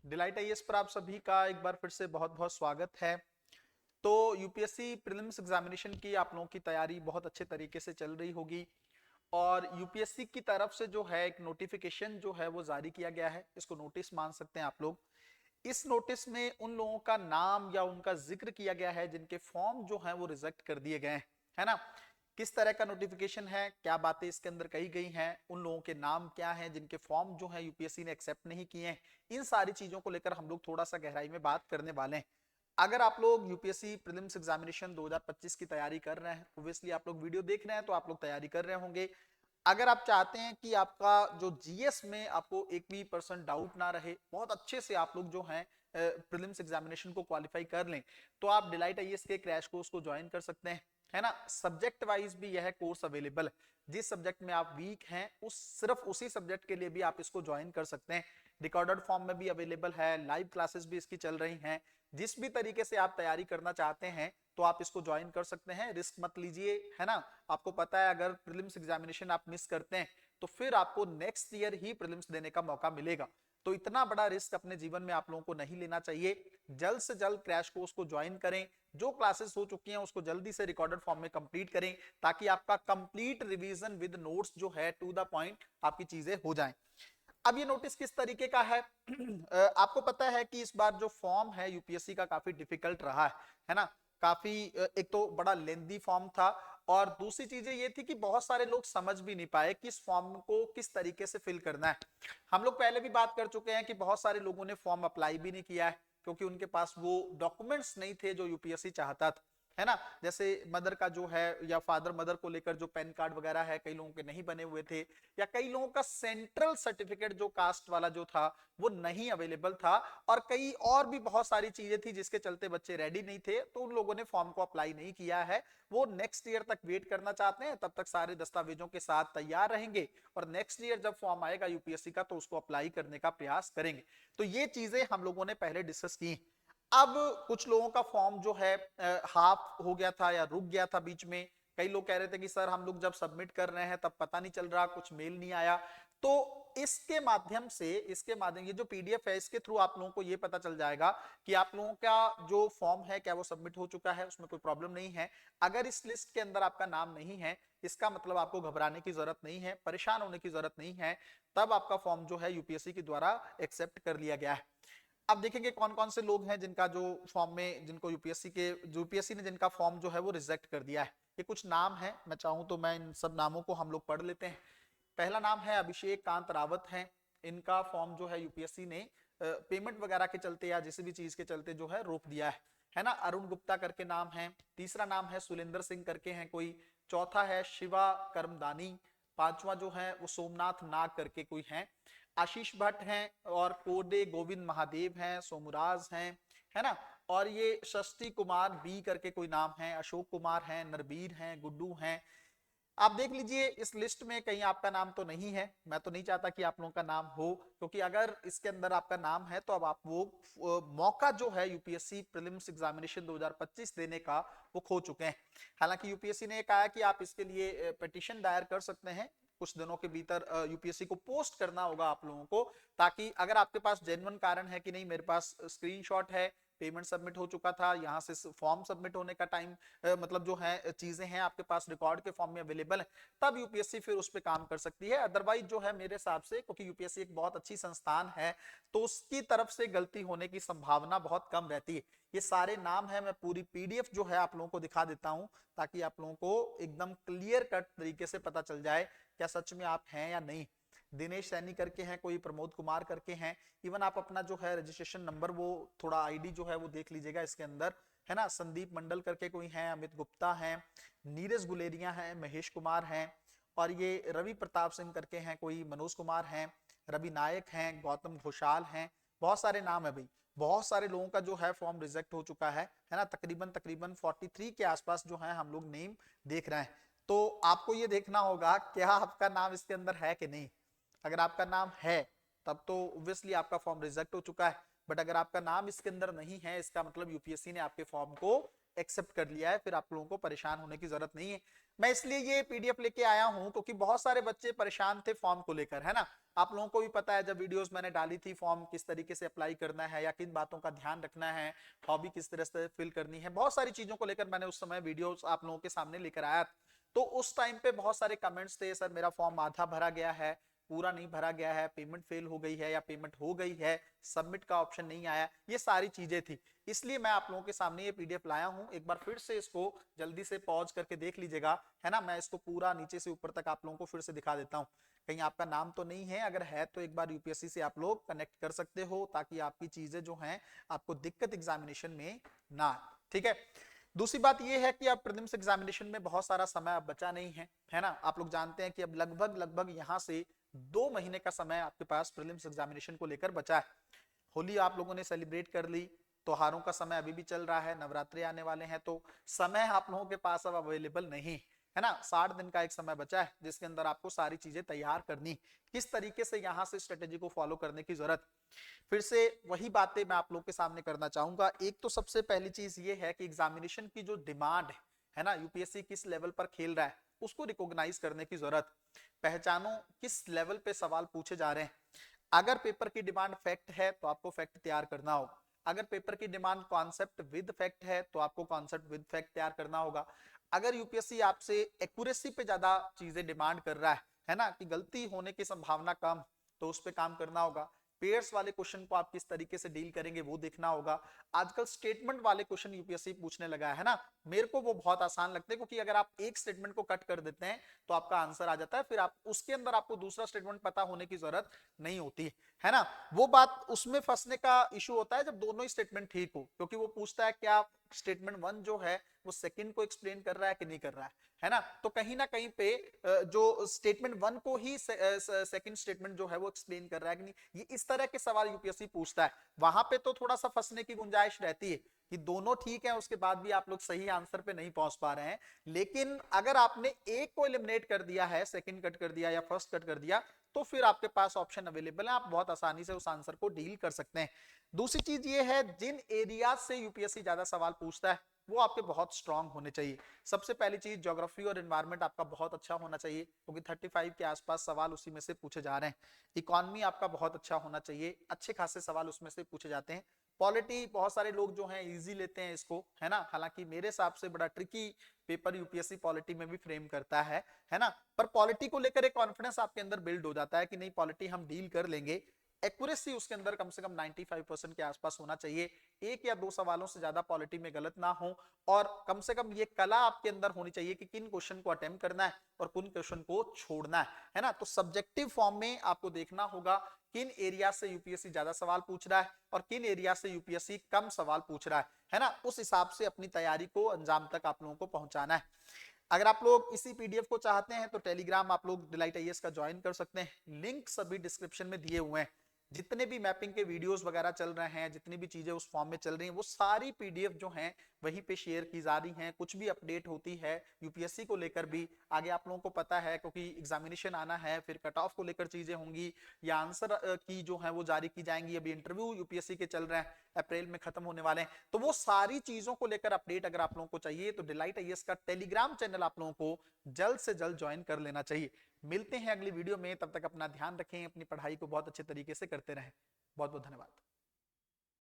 Delight IAS पर आप सभी का एक बार फिर से बहुत बहुत स्वागत है। तो यूपीएससी प्रीलिम्स एग्जामिनेशन की आप लोगों की तैयारी बहुत अच्छे तरीके से चल रही होगी और यूपीएससी की तरफ से जो है एक नोटिफिकेशन जो है वो जारी किया गया है। इसको नोटिस मान सकते हैं आप लोग। इस नोटिस में उन लोगों का नाम या उनका जिक्र किया गया है जिनके फॉर्म जो है वो रिजेक्ट कर दिए गए हैं, है ना। किस तरह का नोटिफिकेशन है, क्या बातें इसके अंदर कही गई हैं, उन लोगों के नाम क्या हैं जिनके फॉर्म जो है यूपीएससी ने एक्सेप्ट नहीं किए हैं, इन सारी चीजों को लेकर हम लोग थोड़ा सा गहराई में बात करने वाले हैं। अगर आप लोग यूपीएससी प्रीलिम्स एग्जामिनेशन 2025 की तैयारी कर रहे हैं, ऑब्वियसली आप लोग वीडियो देख रहे हैं तो आप लोग तैयारी कर रहे होंगे। अगर आप चाहते हैं कि आपका जो जीएस में आपको एक भी परसेंट डाउट ना रहे, बहुत अच्छे से आप लोग जो हैं प्रीलिम्स एग्जामिनेशन को क्वालिफाई कर लें, तो आप डिलाइट आईएएस के क्रैश कोर्स को ज्वाइन कर सकते हैं, है ना। सब्जेक्ट वाइज भी यह कोर्स अवेलेबल है। जिस सब्जेक्ट में आप वीक हैं उस सिर्फ उसी सब्जेक्ट के लिए भी आप इसको ज्वाइन कर सकते हैं। रिकॉर्डेड फॉर्म में भी अवेलेबल है, लाइव क्लासेस भी इसकी चल रही हैं। जिस भी तरीके से आप तैयारी करना चाहते हैं तो आप इसको ज्वाइन कर सकते हैं, रिस्क मत लीजिए, है ना। आपको पता है अगर प्रीलिम्स एग्जामिनेशन आप मिस करते हैं तो फिर आपको नेक्स्ट ईयर ही प्रीलिम्स देने का मौका मिलेगा। तो इतना बड़ा रिस्क अपने जीवन में आप लोगों को नहीं लेना चाहिए। जल्द से जल्द क्रैश कोर्स को ज्वाइन करें। जो क्लासेस हो चुकी हैं उसको जल्दी से रिकॉर्डेड फॉर्म में कंप्लीट करें ताकि आपका कंप्लीट रिवीजन विद नोट्स जो है टू द पॉइंट आपकी चीजें हो जाएं। अब ये नोटिस किस तरीके का है आपको पता है कि इस बार जो फॉर्म है यूपीएससी का काफी डिफिकल्ट रहा है ना। काफी एक तो बड़ा लेंदी फॉर्म था और दूसरी चीजें ये थी कि बहुत सारे लोग समझ भी नहीं पाए कि इस फॉर्म को किस तरीके से फिल करना है। हम लोग पहले भी बात कर चुके हैं कि बहुत सारे लोगों ने फॉर्म अप्लाई भी नहीं किया है क्योंकि उनके पास वो डॉक्यूमेंट्स नहीं थे जो यूपीएससी चाहता था, है ना। जैसे मदर का जो है या फादर मदर को लेकर जो पैन कार्ड वगैरह है कई लोगों के नहीं बने हुए थे, या कई लोगों का सेंट्रल सर्टिफिकेट जो कास्ट वाला जो था वो नहीं अवेलेबल था, और कई और भी बहुत सारी चीजें थी जिसके चलते बच्चे रेडी नहीं थे, तो उन लोगों ने फॉर्म को अप्लाई नहीं किया है। वो नेक्स्ट ईयर तक वेट करना चाहते हैं, तब तक सारे दस्तावेजों के साथ तैयार रहेंगे और नेक्स्ट ईयर जब फॉर्म आएगा यूपीएससी का तो उसको अप्लाई करने का प्रयास करेंगे। तो ये चीजें हम लोगों ने पहले डिस्कस की। अब कुछ लोगों का फॉर्म जो है हाफ हो गया था या रुक गया था बीच में। कई लोग कह रहे थे कि सर हम लोग जब सबमिट कर रहे हैं तब पता नहीं चल रहा, कुछ मेल नहीं आया। तो इसके माध्यम ये जो पीडीएफ है इसके थ्रू आप लोगों को ये पता चल जाएगा कि आप लोगों का जो फॉर्म है क्या वो सबमिट हो चुका है, उसमें कोई प्रॉब्लम नहीं है। अगर इस लिस्ट के अंदर आपका नाम नहीं है इसका मतलब आपको घबराने की जरूरत नहीं है, परेशान होने की जरूरत नहीं है। तब आपका फॉर्म जो है यूपीएससी के द्वारा एक्सेप्ट कर लिया गया है। अब देखेंगे कौन कौन से लोग हैं जिनका जो फॉर्म में जिनको यूपीएससी ने जिनका फॉर्म जो है वो रिजेक्ट कर दिया है। ये कुछ नाम है, मैं चाहूं तो मैं इन सब नामों को हम लोग पढ़ लेते हैं। पहला नाम है अभिषेक कांत रावत है। इनका फॉर्म जो है यूपीएससी ने पेमेंट वगैरह के चलते या किसी भी चीज के चलते जो है रोक दिया है ना। अरुण गुप्ता करके नाम है। तीसरा नाम है सुलेंद्र सिंह करके हैं कोई। चौथा है शिवा कर्मदानी। पांचवा जो है वो सोमनाथ नाग करके कोई है। आशीष भट्ट हैं और कोडे गोविंद महादेव हैं, सोमुराज हैं, है ना। और ये षष्ठी कुमार बी करके कोई नाम है, अशोक कुमार हैं, नरबीर हैं, गुड्डू हैं। आप देख लीजिए इस लिस्ट में कहीं आपका नाम तो नहीं है। मैं तो नहीं चाहता कि आप लोगों का नाम हो, क्योंकि अगर इसके अंदर आपका नाम है तो अब आप वो मौका जो है यूपीएससी प्रीलिम्स एग्जामिनेशन 2025 देने का वो खो चुके हैं। हालांकि यूपीएससी ने कहा कि आप इसके लिए पिटीशन दायर कर सकते हैं। कुछ दिनों के भीतर यूपीएससी को पोस्ट करना होगा आप लोगों को, ताकि अगर आपके पास जेन्युइन कारण है कि नहीं मेरे पास स्क्रीनशॉट है, पेमेंट सबमिट हो चुका था, यहाँ से फॉर्म सबमिट होने का टाइम मतलब जो है चीजें हैं आपके पास रिकॉर्ड के फॉर्म में अवेलेबल है, तब यूपीएससी फिर उस पर काम कर सकती है। अदरवाइज जो है मेरे हिसाब से, क्योंकि यूपीएससी एक बहुत अच्छी संस्थान है तो उसकी तरफ से गलती होने की संभावना बहुत कम रहती है। ये सारे नाम है, मैं पूरी पीडीएफ जो है आप लोगों को दिखा देता हूं ताकि आप लोगों को एकदम क्लियर कट तरीके से पता चल जाए क्या सच में आप हैं या नहीं। दिनेश सैनी करके हैं कोई, प्रमोद कुमार करके हैं। इवन आप अपना जो है रजिस्ट्रेशन नंबर वो थोड़ा आईडी जो है वो देख लीजिएगा इसके अंदर, है ना। संदीप मंडल करके कोई है, अमित गुप्ता हैं, नीरज गुलेरिया हैं, महेश कुमार हैं, और ये रवि प्रताप सिंह करके हैं कोई, मनोज कुमार हैं, रवि नायक हैं, गौतम घोषाल हैं। बहुत सारे नाम है भाई। बहुत सारे लोगों का जो है फॉर्म रिजेक्ट हो चुका है ना। तकरीबन तकरीबन 43 के आसपास जो है हम लोग नेम देख रहे हैं। तो आपको ये देखना होगा क्या आपका नाम इसके अंदर है कि नहीं। अगर आपका नाम है तब तो ऑब्वियसली आपका फॉर्म रिजेक्ट हो चुका है, बट अगर आपका नाम इसके अंदर नहीं है इसका मतलब यूपीएससी ने आपके फॉर्म को एक्सेप्ट कर लिया है, फिर आप लोगों को परेशान होने की जरूरत नहीं है। मैं इसलिए ये पीडीएफ लेके आया हूं क्योंकि बहुत सारे बच्चे परेशान थे फॉर्म को लेकर, है ना। आप लोगों को भी पता है जब वीडियोस मैंने डाली थी फॉर्म किस तरीके से अप्लाई करना है या किन बातों का ध्यान रखना है, हॉबी किस तरह से फिल करनी है, बहुत सारी चीजों को लेकर मैंने उस समय वीडियोस आप लोगों के सामने लेकर आया। तो उस टाइम पे बहुत सारे कमेंट्स थे, सर मेरा फॉर्म आधा भरा गया है, पूरा नहीं भरा गया है, पेमेंट फेल हो गई है या पेमेंट हो गई है, सबमिट का ऑप्शन नहीं आया, ये सारी चीजें थी। इसलिए मैं आप लोगों के सामने ये पीडीएफ लाया हूं, एक बार फिर से इसको जल्दी से पॉज करके देख लीजिएगा, है ना। मैं इसको पूरा नीचे से ऊपर तक आप लोगों को फिर से दिखा देता हूं, कहीं आपका नाम तो नहीं है, अगर है तो एक बार यूपीएससी से आप लोग कनेक्ट कर सकते हो ताकि आपकी चीजें जो हैं आपको दिक्कत एग्जामिनेशन में ना आए, ठीक है। दूसरी बात यह है कि अब प्रीलिम्स एग्जामिनेशन में बहुत सारा समय अब बचा नहीं है ना। आप लोग जानते हैं कि अब लगभग यहां से 2 महीने का समय आपके पास प्रीलिम्स एग्जामिनेशन को लेकर बचा है। होली आप लोगों ने सेलिब्रेट कर ली, त्योहारों का समय अभी भी चल रहा है, नवरात्रि आने वाले हैं, तो समय आप लोगों के पास अब अवेलेबल नहीं है ना। 60 दिन का एक समय बचा है जिसके अंदर आपको सारी चीजें तैयार करनी, किस तरीके से यहां से स्ट्रेटेजी को फॉलो करने की जरूरत, फिर से वही बातें मैं आप लोग के सामने करना चाहूंगा। एक तो सबसे पहली चीज ये है कि एग्जामिनेशन की जो डिमांड है ना, यूपीएससी किस लेवल पर खेल रहा है उसको रिकॉग्नाइज करने की जरूरत, पहचानो किस लेवल पे सवाल पूछे जा रहे हैं। अगर पेपर की डिमांड फैक्ट है तो आपको फैक्ट तैयार करना होगा, अगर पेपर की डिमांड कॉन्सेप्ट विद फैक्ट है तो आपको कॉन्सेप्ट विद फैक्ट तैयार करना होगा। अगर यूपीएससी आपसे एक्यूरेसी पे ज्यादा चीजें डिमांड कर रहा है ना, कि गलती होने की संभावना कम, तो उस पर काम करना होगा। पेयर्स वाले क्वेश्चन को आप किस तरीके से डील करेंगे वो देखना होगा। आजकल स्टेटमेंट वाले क्वेश्चन यूपीएससी पूछने लगा है ना, मेरे को वो बहुत आसान लगते हैं, क्योंकि अगर आप एक स्टेटमेंट को कट कर देते हैं तो आपका आंसर आ जाता है, फिर आप उसके अंदर आपको दूसरा स्टेटमेंट पता होने की जरूरत नहीं होती है ना। वो बात उसमें फंसने का इशू होता है जब दोनों ही स्टेटमेंट ठीक हो, क्योंकि वो पूछता है क्या स्टेटमेंट 1 जो है वो सेकंड को एक्सप्लेन कर रहा है कि नहीं कर रहा है ना। तो कहीं ना कहीं पे जो स्टेटमेंट 1 को ही सेकंड स्टेटमेंट जो है वो एक्सप्लेन कर रहा है कि नहीं, ये इस तरह के सवाल यूपीएससी पूछता है। वहां पे तो थोड़ा सा फंसने की गुंजाइश रहती है कि दोनों ठीक है उसके बाद भी आप लोग सही आंसर पे नहीं पहुंच पा रहे हैं। लेकिन अगर आपने एक को एलिमिनेट कर दिया है, सेकंड कट कर दिया या फर्स्ट कट कर दिया, तो फिर आपके पास ऑप्शन अवेलेबल है, आप बहुत आसानी से उस आंसर को डील कर सकते हैं। दूसरी चीज ये है, जिन एरियाज से यूपीएससी ज्यादा सवाल पूछता है वो आपके बहुत स्ट्रांग होने चाहिए। सबसे पहली चीज, ज्योग्राफी और एनवायरनमेंट आपका बहुत अच्छा होना चाहिए, क्योंकि 35 के आसपास सवाल उसी में से पूछे जा रहे हैं। इकोनॉमी आपका बहुत अच्छा होना चाहिए, अच्छे खासे सवाल उसमें से पूछे जाते हैं। पॉलिटी बहुत सारे लोग जो हैं इजी लेते हैं इसको, है ना, हालांकि मेरे हिसाब से बड़ा ट्रिकी पेपर यूपीएससी पॉलिटी में भी फ्रेम करता है ना। पर पॉलिटी को लेकर एक कॉन्फिडेंस आपके अंदर बिल्ड हो जाता है कि नहीं पॉलिटी हम डील कर लेंगे। एक्यूरेसी उसके अंदर कम से कम 95% के आसपास होना चाहिए, एक या दो सवालों से ज्यादा पॉलिटी में गलत ना हो, और कम से कम ये कला आपके अंदर होनी चाहिए कि किन क्वेश्चन को अटेम्प्ट करना है और किन क्वेश्चन को छोड़ना है ना। तो सब्जेक्टिव फॉर्म में आपको देखना होगा किन एरिया से यूपीएससी ज्यादा सवाल पूछ रहा है और किन एरिया से यूपीएससी कम सवाल पूछ रहा है ना। उस हिसाब से अपनी तैयारी को अंजाम तक आप लोगों को पहुंचाना है। अगर आप लोग इसी पीडीएफ को चाहते हैं तो टेलीग्राम आप लोग डिलाइट आईएएस का ज्वाइन कर सकते हैं, लिंक सभी डिस्क्रिप्शन में दिए हुए हैं। जितने भी मैपिंग के वीडियोस वगैरह चल रहे हैं, जितनी भी चीजें उस फॉर्म में चल रही हैं, वो सारी पीडीएफ जो हैं वहीं पे शेयर की जा रही हैं। कुछ भी अपडेट होती है यूपीएससी को लेकर भी, आगे आप लोगों को पता है क्योंकि एग्जामिनेशन आना है, फिर कट ऑफ को लेकर चीजें होंगी या आंसर की जो है वो जारी की जाएंगी। अभी इंटरव्यू यूपीएससी के चल रहे हैं, अप्रैल में खत्म होने वाले हैं, तो वो सारी चीजों को लेकर अपडेट अगर आप लोगों को चाहिए तो डिलाइट आईएएस का टेलीग्राम चैनल आप लोगों को जल्द से जल्द ज्वाइन कर लेना चाहिए। मिलते हैं अगली वीडियो में, तब तक अपना ध्यान रखें, अपनी पढ़ाई को बहुत अच्छे तरीके से करते रहें। बहुत बहुत धन्यवाद।